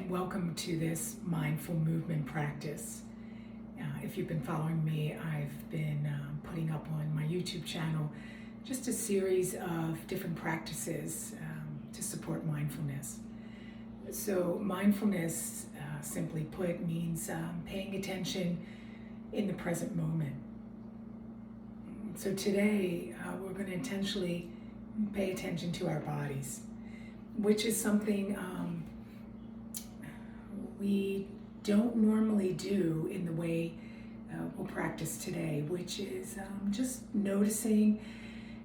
and welcome to this mindful movement practice. If you've been following me, I've been putting up on my YouTube channel just a series of different practices to support mindfulness. So mindfulness, simply put, means paying attention in the present moment. So today we're going to intentionally pay attention to our bodies, which is something we don't normally do in the way we'll practice today, which is just noticing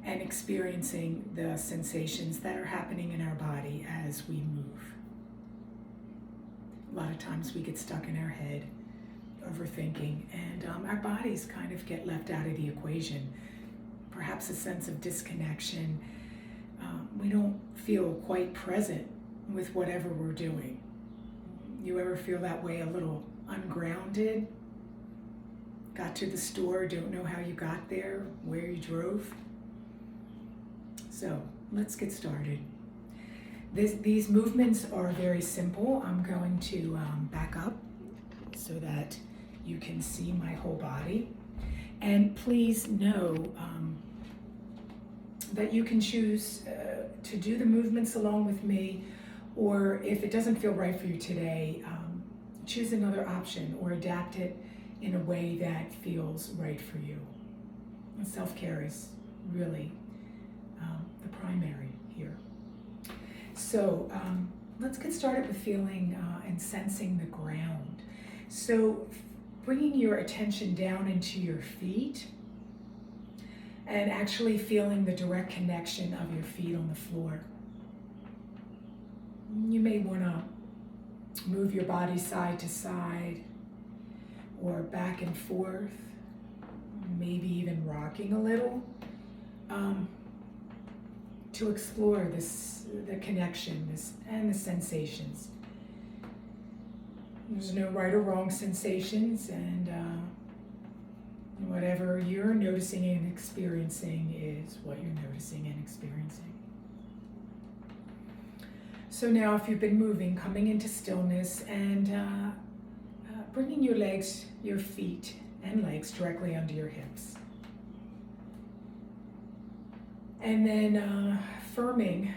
and experiencing the sensations that are happening in our body as we move. A lot of times we get stuck in our head, overthinking, and our bodies kind of get left out of the equation. Perhaps a sense of disconnection. We don't feel quite present with whatever we're doing. You ever feel that way, a little ungrounded? Got to the store, don't know how you got there, where you drove? So let's get started. These movements are very simple. I'm going to back up so that you can see my whole body. And please know that you can choose to do the movements along with me, or if it doesn't feel right for you today, choose another option or adapt it in a way that feels right for you. And self-care is really the primary here. So let's get started with feeling and sensing the ground. So bringing your attention down into your feet and actually feeling the direct connection of your feet on the floor. You may want to move your body side to side or back and forth, maybe even rocking a little, to explore the connection and the sensations. There's no right or wrong sensations, and whatever you're noticing and experiencing is what you're noticing and experiencing. So now, if you've been moving, coming into stillness and bringing your legs, your feet and legs directly under your hips. And then firming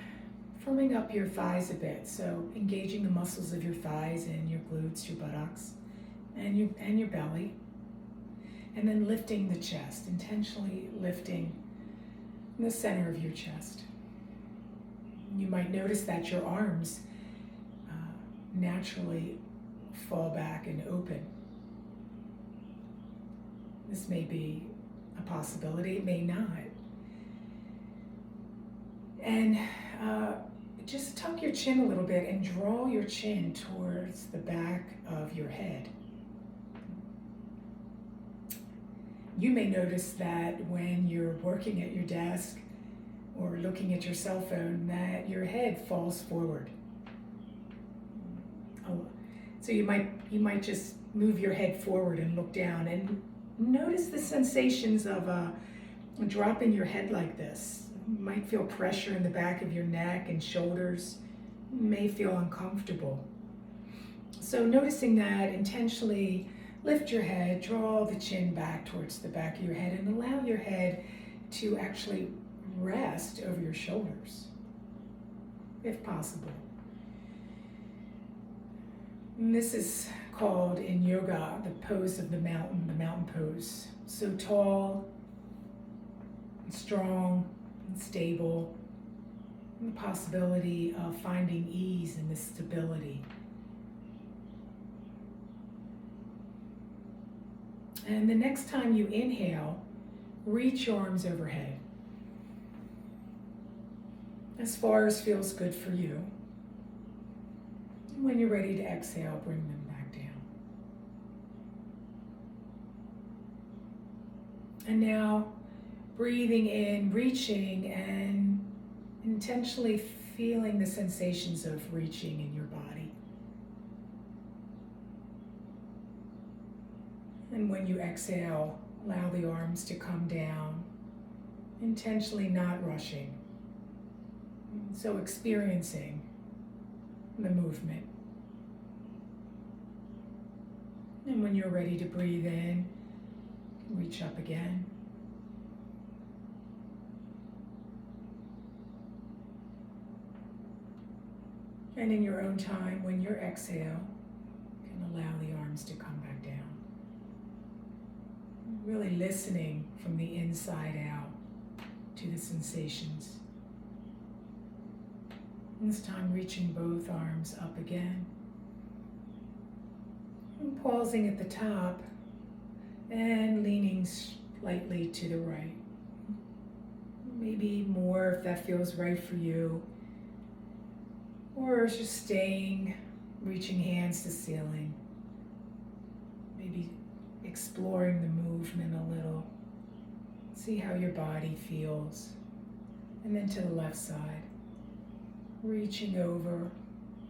up your thighs a bit. So engaging the muscles of your thighs and your glutes, your buttocks, and your belly. And then lifting the chest, intentionally lifting the center of your chest. You might notice that your arms naturally fall back and open. This may be a possibility, it may not. And just tuck your chin a little bit and draw your chin towards the back of your head. You may notice that when you're working at your desk or looking at your cell phone, that your head falls forward. So you might just move your head forward and look down and notice the sensations of dropping your head like this. You might feel pressure in the back of your neck and shoulders. You may feel uncomfortable. So noticing that, intentionally lift your head, draw the chin back towards the back of your head, and allow your head to actually rest over your shoulders, if possible. And this is called in yoga the pose of the mountain pose. So tall, and strong, and stable, and the possibility of finding ease in this stability. And the next time you inhale, reach your arms overhead, as far as feels good for you. And when you're ready to exhale, bring them back down. And now, breathing in, reaching, and intentionally feeling the sensations of reaching in your body. And when you exhale, allow the arms to come down, intentionally not rushing. So experiencing the movement. And when you're ready to breathe in, reach up again. And in your own time, when you exhale, you can allow the arms to come back down. Really listening from the inside out to the sensations. And this time, reaching both arms up again. And pausing at the top and leaning slightly to the right. Maybe more if that feels right for you. Or just staying, reaching hands to ceiling. Maybe exploring the movement a little. See how your body feels. And then to the left side. Reaching over,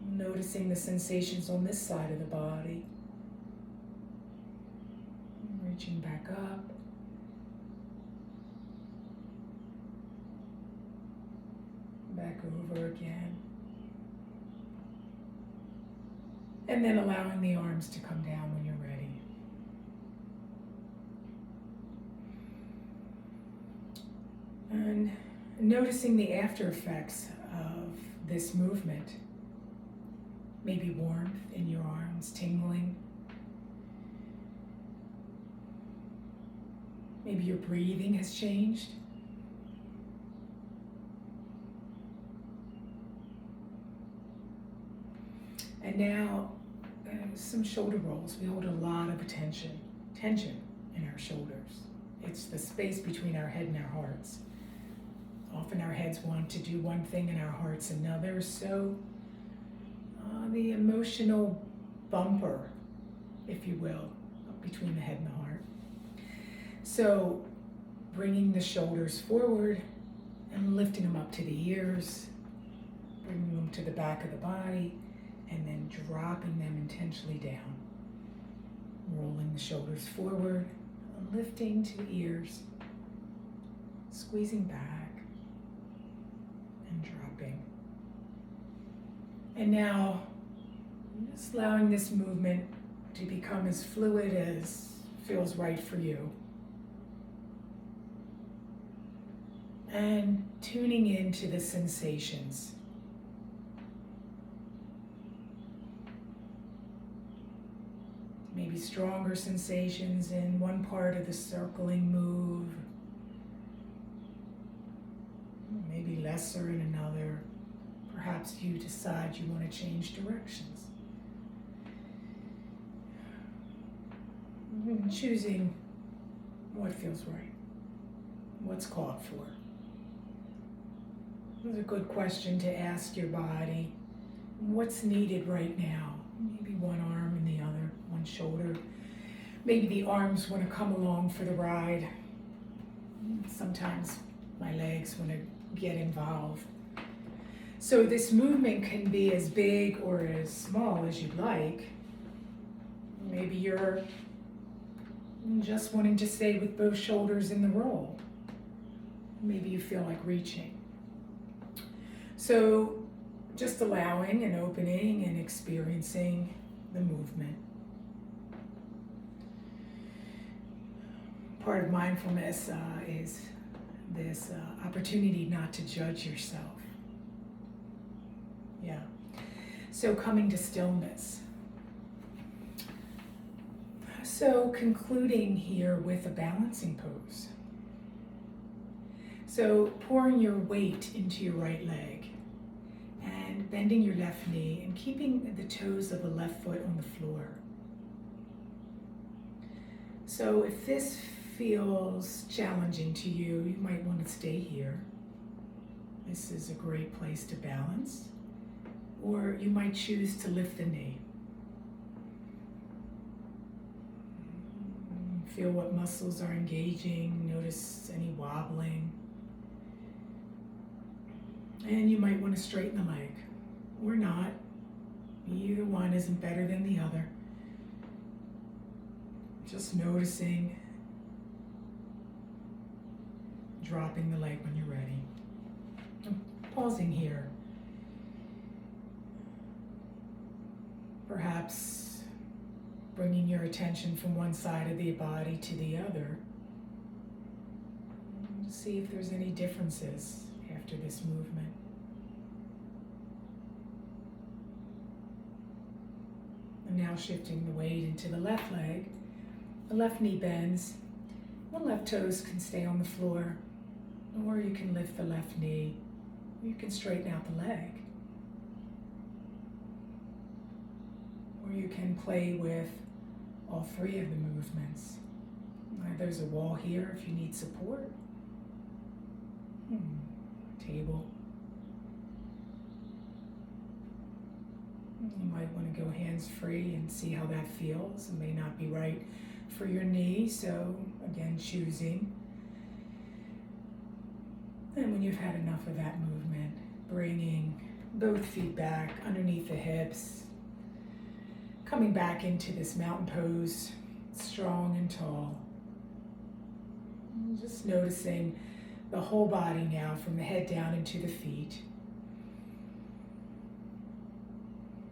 noticing the sensations on this side of the body. Reaching back up. Back over again. And then allowing the arms to come down when you're ready. And noticing the after effects of this movement. Maybe warmth in your arms, tingling. Maybe your breathing has changed. And now, some shoulder rolls. We hold a lot of tension in our shoulders. It's the space between our head and our hearts. Often our heads want to do one thing and our hearts another. So the emotional bumper, if you will, between the head and the heart. So bringing the shoulders forward and lifting them up to the ears, bringing them to the back of the body, and then dropping them intentionally down. Rolling the shoulders forward, lifting to the ears, squeezing back, and dropping. And now, just allowing this movement to become as fluid as feels right for you. And tuning into the sensations. Maybe stronger sensations in one part of the circling move. Maybe lesser in another. Perhaps you decide you want to change directions. Choosing what feels right, what's called for. It's a good question to ask your body. What's needed right now? Maybe one arm and the other, one shoulder. Maybe the arms want to come along for the ride. Sometimes my legs want to get involved. So this movement can be as big or as small as you'd like. Maybe you're just wanting to stay with both shoulders in the roll. Maybe you feel like reaching. So just allowing and opening and experiencing the movement. Part of mindfulness is this opportunity not to judge yourself. Yeah. So coming to stillness. So concluding here with a balancing pose. So pouring your weight into your right leg and bending your left knee and keeping the toes of the left foot on the floor. So if this feels challenging to you, you might want to stay here. This is a great place to balance. Or you might choose to lift the knee. Feel what muscles are engaging, notice any wobbling. And you might want to straighten the leg, or not. Either one isn't better than the other. Just noticing, dropping the leg when you're ready. I'm pausing here. Perhaps bringing your attention from one side of the body to the other. See if there's any differences after this movement. And now shifting the weight into the left leg. The left knee bends. The left toes can stay on the floor, or you can lift the left knee, or you can straighten out the leg. Or you can play with all three of the movements. There's a wall here if you need support. Table. You might want to go hands-free and see how that feels. It may not be right for your knee, so again, choosing. And when you've had enough of that movement, bringing both feet back underneath the hips, coming back into this mountain pose, strong and tall. And just noticing the whole body now, from the head down into the feet.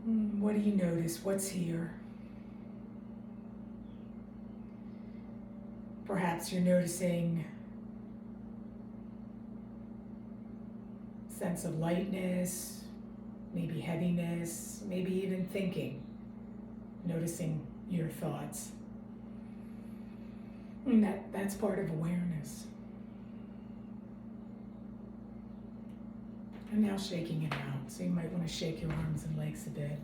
What do you notice? What's here? Perhaps you're noticing a sense of lightness, maybe heaviness, maybe even thinking, noticing your thoughts. And that's part of awareness. And now shaking it out. So you might want to shake your arms and legs a bit.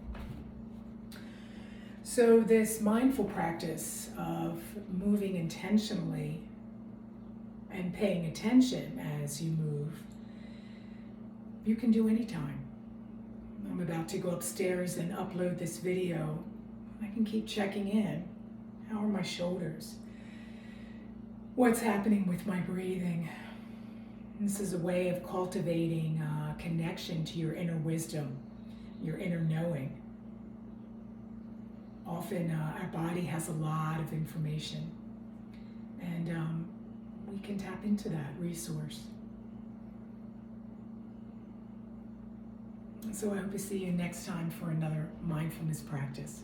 So this mindful practice of moving intentionally and paying attention as you move, you can do anytime. I'm about to go upstairs and upload this video. I can keep checking in. How are my shoulders? What's happening with my breathing? This is a way of cultivating a connection to your inner wisdom, your inner knowing. Often our body has a lot of information, and we can tap into that resource. So I hope to see you next time for another mindfulness practice.